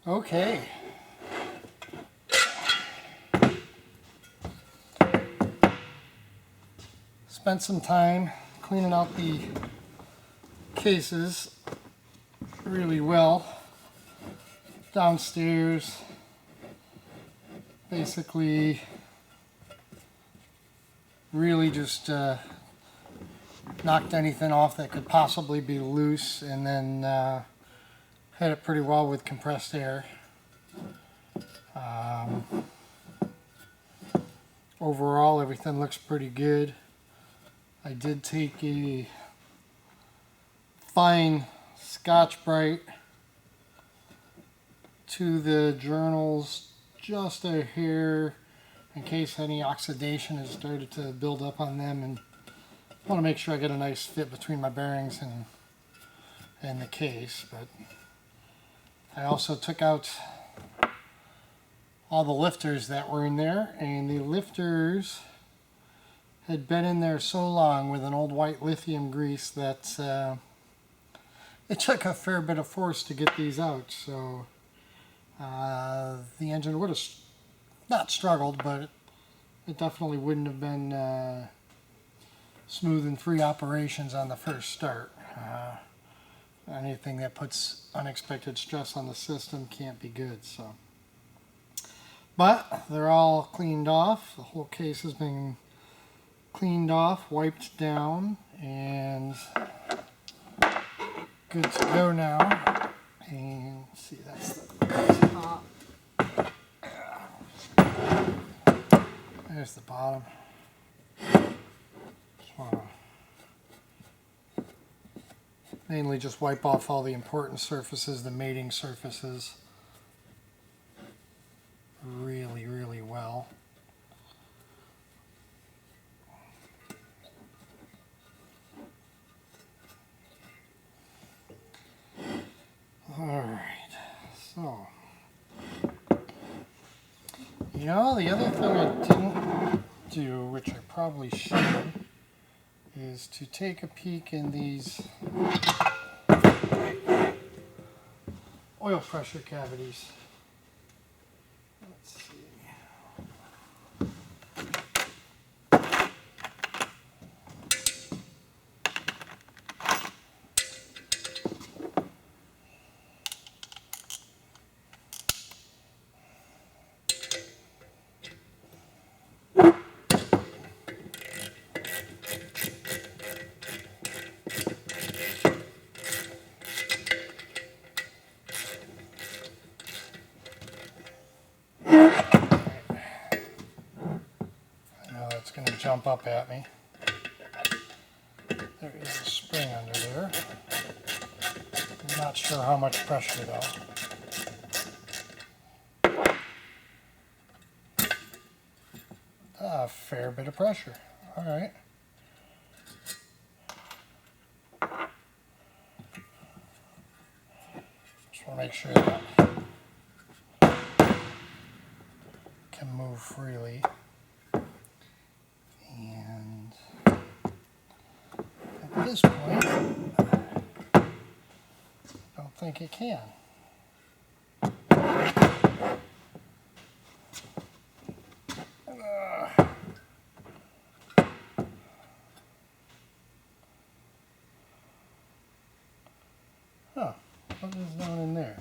Okay. Spent some time cleaning out the cases really well. Downstairs, basically really just knocked anything off that could possibly be loose, and then had it pretty well with compressed air. Overall, everything looks pretty good. I did take a fine Scotch-Brite to the journals just a hair in case any oxidation has started to build up on them, and I want to make sure I get a nice fit between my bearings and the case. But I also took out all the lifters that were in there, and the lifters had been in there so long with an old white lithium grease that it took a fair bit of force to get these out. So the engine would have not struggled, but it definitely wouldn't have been smooth and free operations on the first start. Anything that puts unexpected stress on the system can't be good. So, but they're all cleaned off. The whole case has been cleaned off, wiped down, and good to go now. And see, that's the top. There's the bottom. Mainly just wipe off all the important surfaces, the mating surfaces, really, really well. Alright, so, the other thing I didn't do, which I probably should, is to take a peek in these oil pressure cavities. Let's see. Going to jump up at me. There is a spring under there. I'm not sure how much pressure though. A fair bit of pressure. Alright. Just want to make sure that can move freely. And at this point, I don't think it can. Huh, what is down in there?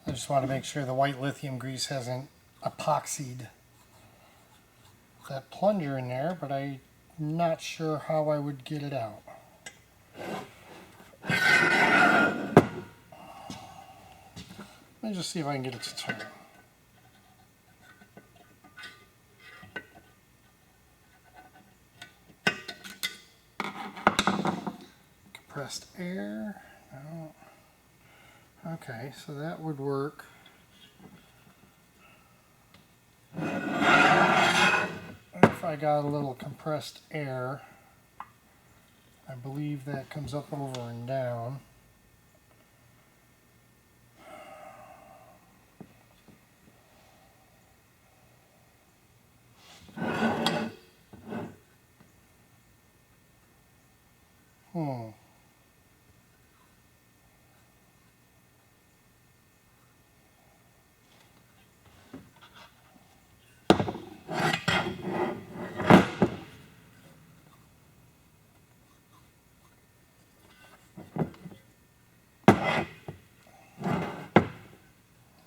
I just want to make sure the white lithium grease hasn't epoxied that plunger in there, but I'm not sure how I would get it out. Let me just see if I can get it to turn. Compressed air. No. Okay, so that would work. If I got a little compressed air, I believe that comes up over and down. Hmm.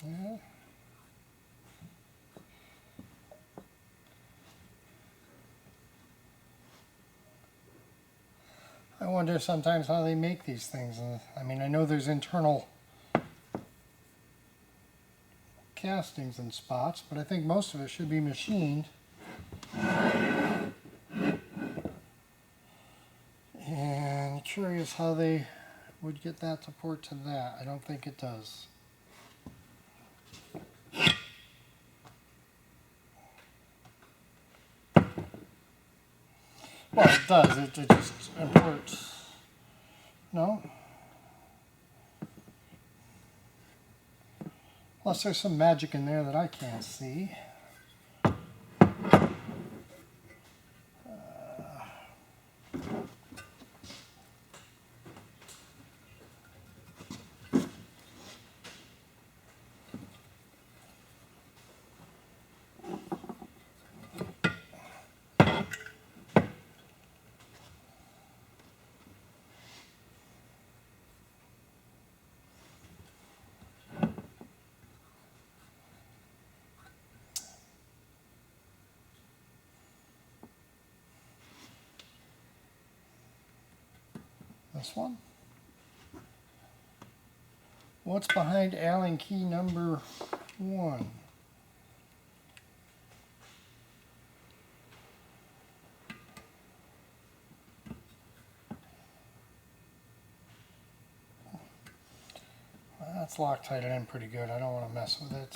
Yeah. I wonder sometimes how they make these things. I mean, I know there's internal castings and spots, but I think most of it should be machined. And curious how they would get that to port to that. I don't think it does. Well, it does. It just imports. No? Unless there's some magic in there that I can't see. This one. What's behind Allen key number 1? That's Loctited in pretty good. I don't want to mess with it.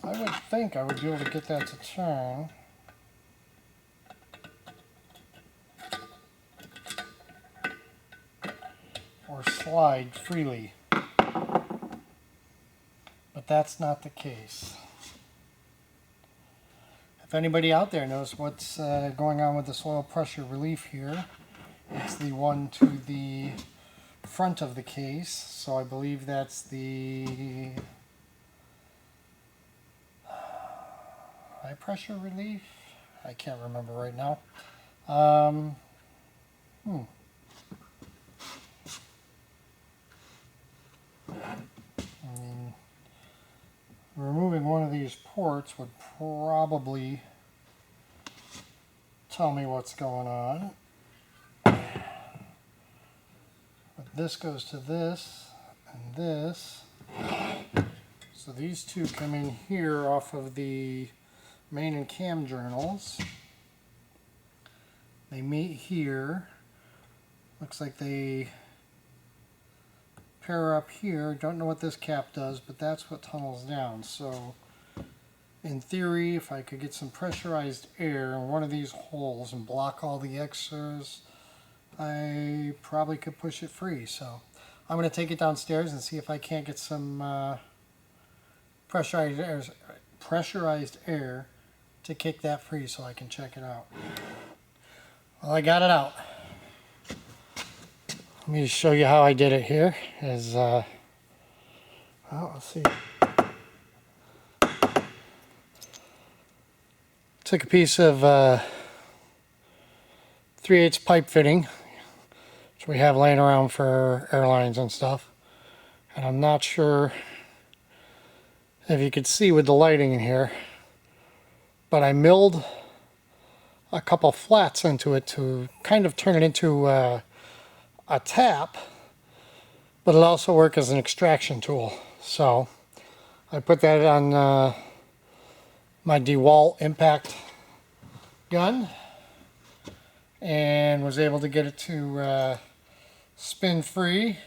I would think I would be able to get that to turn. Or slide freely. But that's not the case. If anybody out there knows what's going on with the soil pressure relief here, it's the one to the front of the case. So I believe that's the high pressure relief. I can't remember right now. I mean, removing one of these ports would probably tell me what's going on. But this goes to this and this. So these two come in here off of the main and cam journals. They meet here. Looks like they pair up here. Don't know what this cap does, but that's what tunnels down. So in theory, if I could get some pressurized air in one of these holes and block all the extras, I probably could push it free. So I'm going to take it downstairs and see if I can't get some pressurized air to kick that free so I can check it out. Well, I got it out. Let me show you how I did it here. Well, let's see. Took a piece of 3/8 pipe fitting, which we have laying around for airlines and stuff. And I'm not sure if you could see with the lighting in here, but I milled a couple flats into it to kind of turn it into a tap, but it'll also work as an extraction tool. So I put that on my DeWalt impact gun and was able to get it to spin free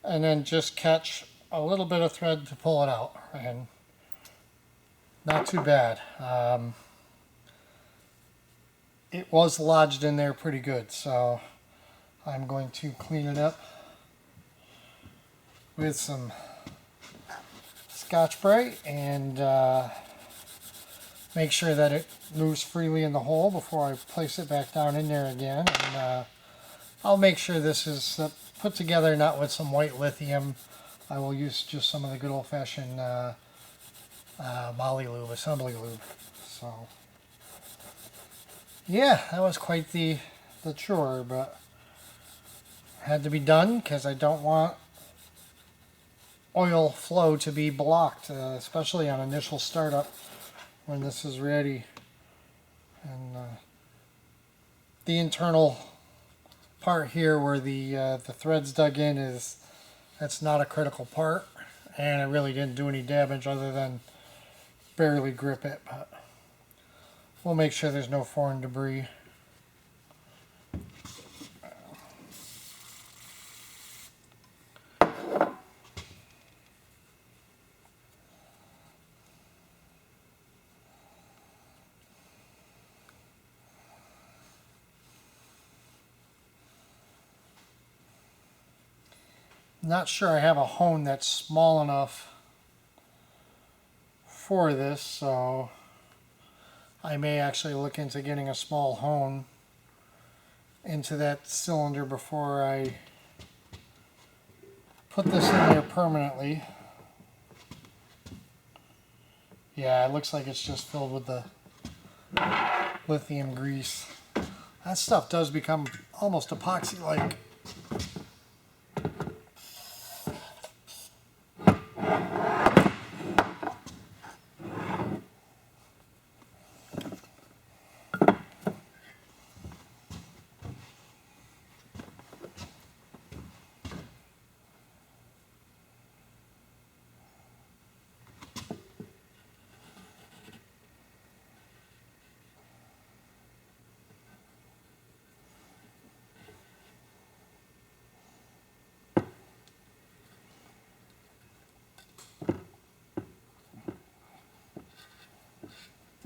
and then just catch a little bit of thread to pull it out, and not too bad. It was lodged in there pretty good, so I'm going to clean it up with some Scotch-Brite and make sure that it moves freely in the hole before I place it back down in there again. And I'll make sure this is put together not with some white lithium. I will use just some of the good old-fashioned moly lube, assembly lube. So yeah, that was quite the chore, but had to be done because I don't want oil flow to be blocked, especially on initial startup when this is ready. And the internal part here where the threads dug in that's not a critical part, and it really didn't do any damage other than barely grip it, but we'll make sure there's no foreign debris. Not sure I have a hone that's small enough for this, so I may actually look into getting a small hone into that cylinder before I put this in there permanently. Yeah, it looks like it's just filled with the lithium grease. That stuff does become almost epoxy-like.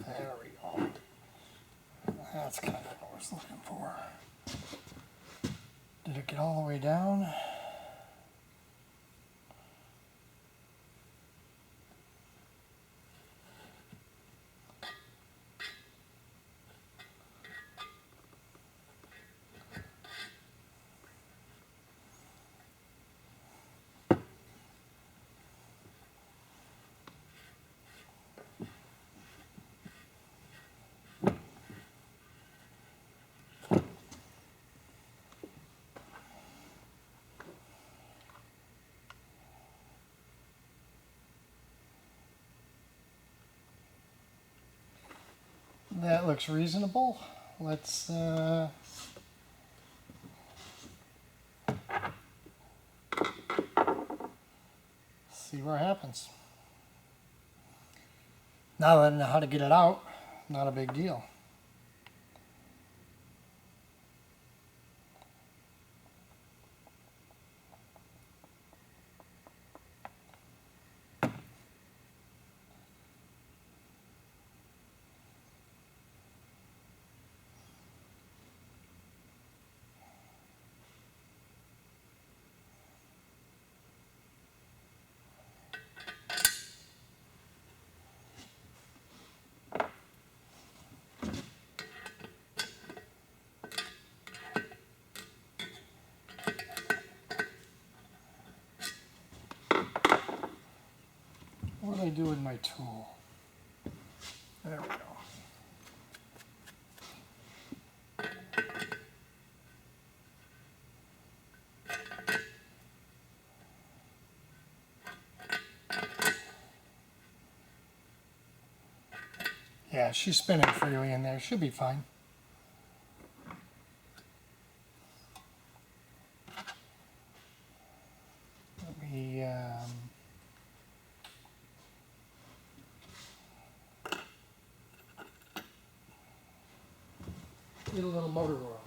There we go. That's kind of what I was looking for. Did it get all the way down? That looks reasonable. Let's see what happens. Now that I know how to get it out, not a big deal. What do I do with my tool? There we go. Yeah, she's spinning freely in there. Should be fine. Let me get a little motor oil.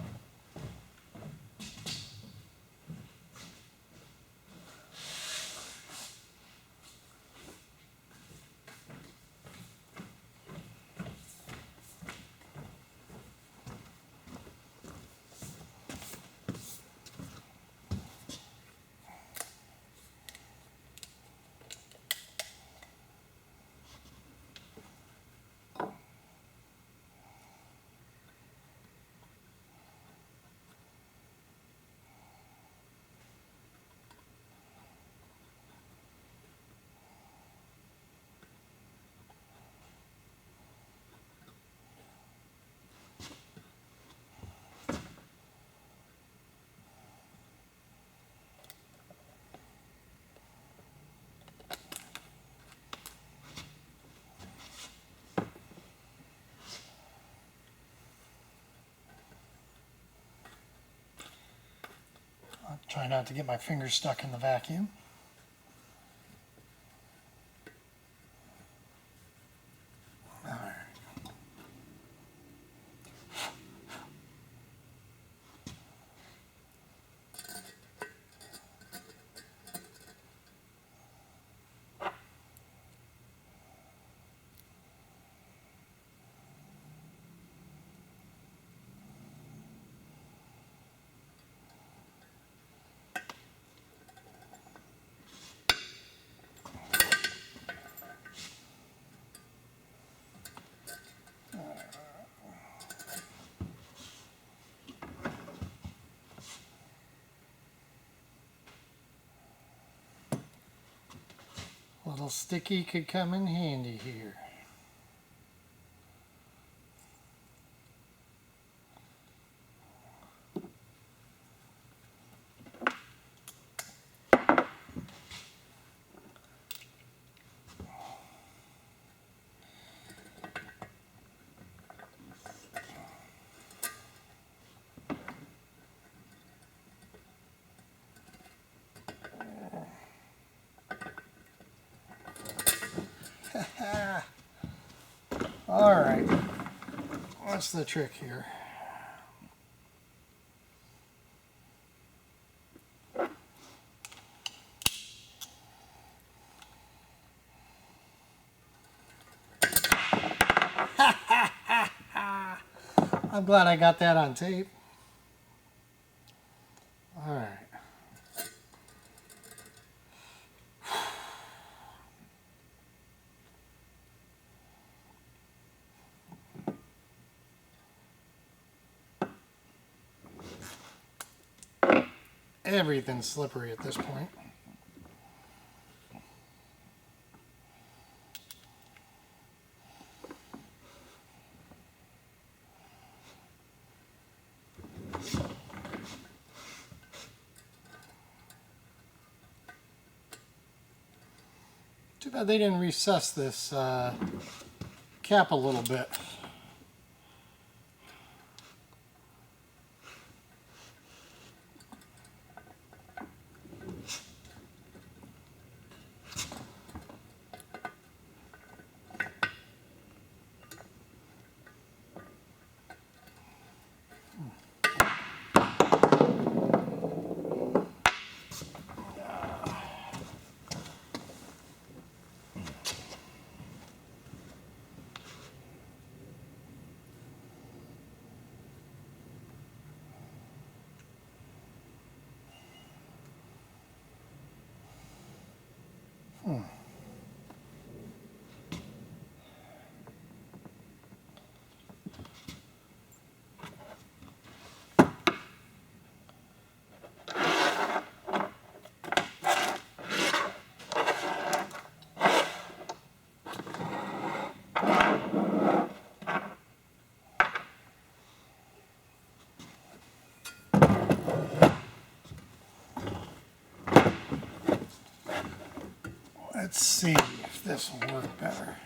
Try not to get my fingers stuck in the vacuum. All right. A little sticky could come in handy here. All right, what's the trick here? I'm glad I got that on tape. All right. Everything's slippery at this point. Too bad they didn't recess this cap a little bit. Let's see if this will work better.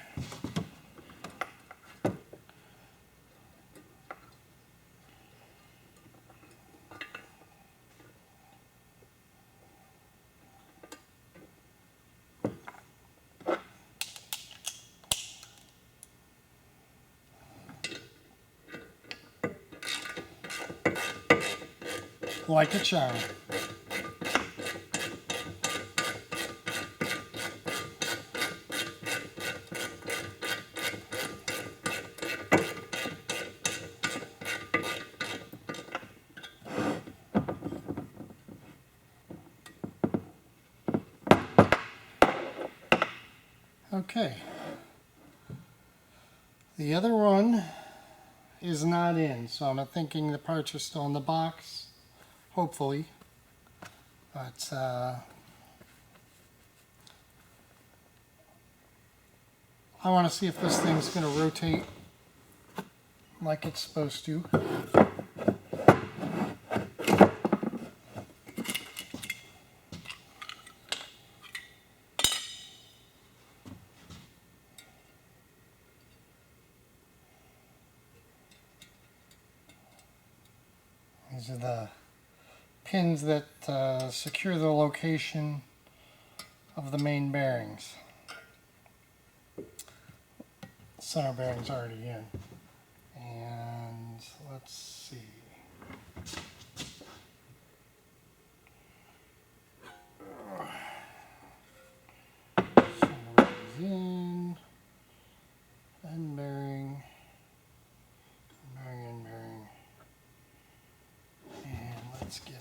Like a charm. Okay. The other one is not in, so I'm thinking the parts are still in the box, hopefully. But I want to see if this thing's going to rotate like it's supposed to. These are the pins that secure the location of the main bearings. Center bearing's already in. And let's see. Center bearing's in. End bearing. Bearing, end bearing. And let's get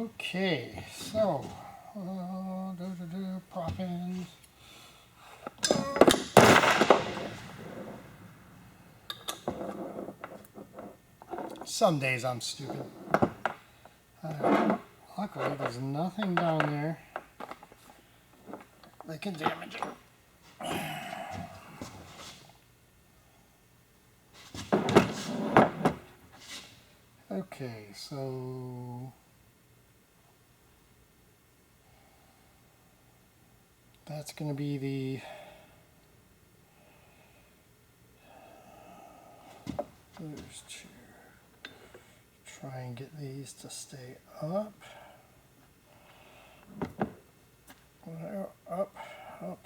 okay, so prop ends. Some days I'm stupid. Luckily, there's nothing down there that can damage it. Okay, so that's going to be the there's two. Try and get these to stay up. Up, up.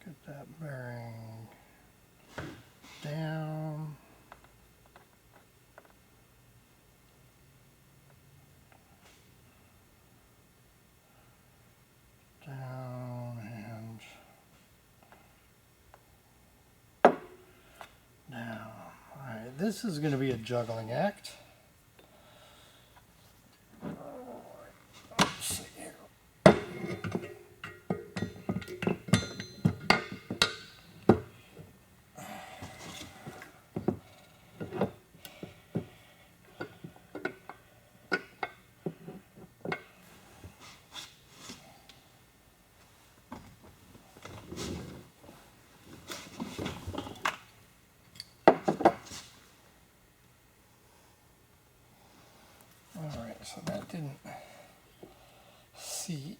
Get that bearing down. Down and down. All right, this is going to be a juggling act. Let's see here. All right, so that didn't seat.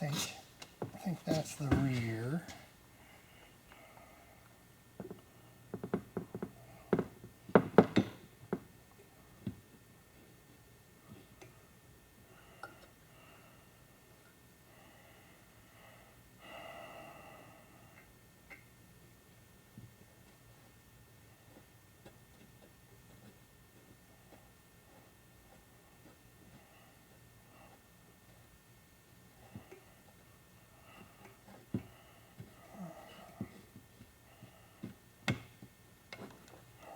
I think that's the rear.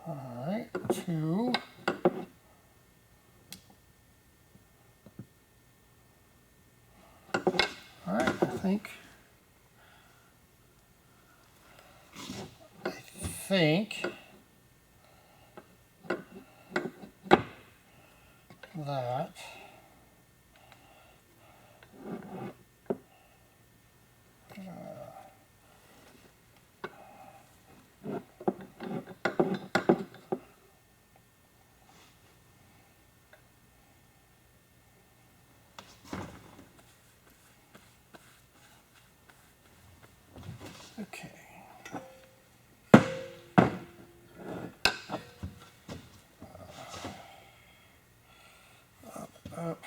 All right, two. All right, I think that okay. up.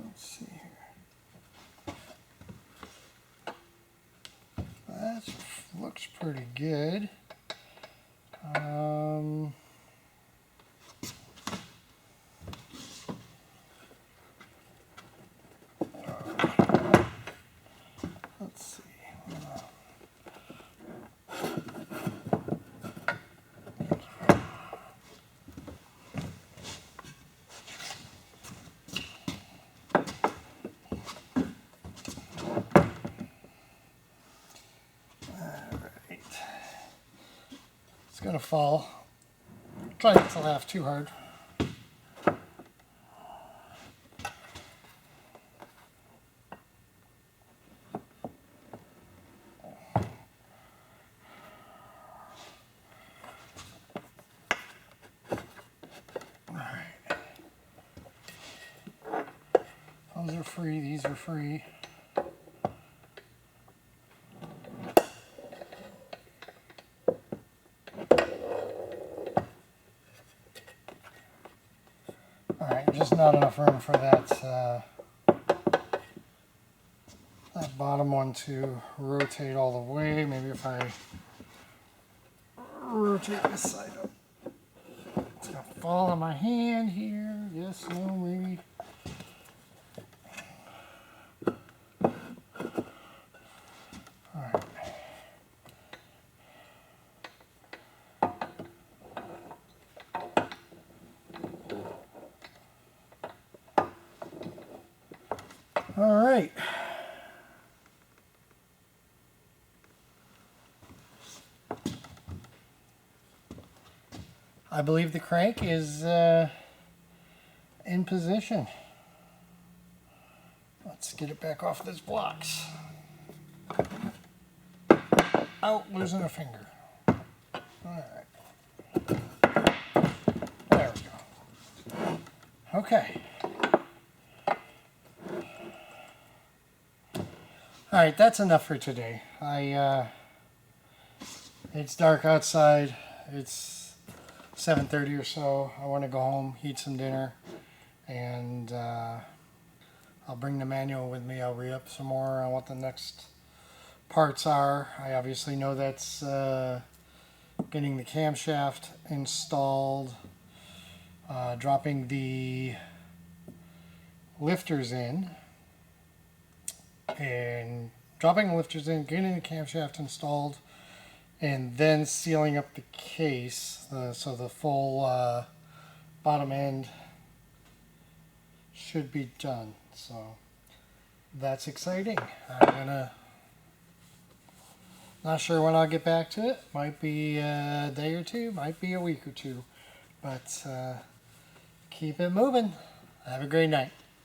Let's see here. That looks pretty good. Let's see. It's gonna fall. Try not to laugh too hard. Alright. Those are free, these are free. Alright, just not enough room for that that bottom one to rotate all the way. Maybe if I rotate this side up. It's gonna fall on my hand here. Yes, no, maybe. Alright. Alright. I believe the crank is in position. Let's get it back off these blocks. Oh, losing a finger. Alright. There we go. Okay. Alright, that's enough for today. It's dark outside. It's 7:30 or so. I want to go home, eat some dinner, and I'll bring the manual with me. I'll read up some more on what the next parts are. I obviously know that's getting the camshaft installed, dropping the lifters in, and dropping the lifters in, getting the camshaft installed, and then sealing up the case so the full bottom end should be done. So that's exciting. Not sure when I'll get back to it. Might be a day or two, might be a week or two, but keep it moving. Have a great night.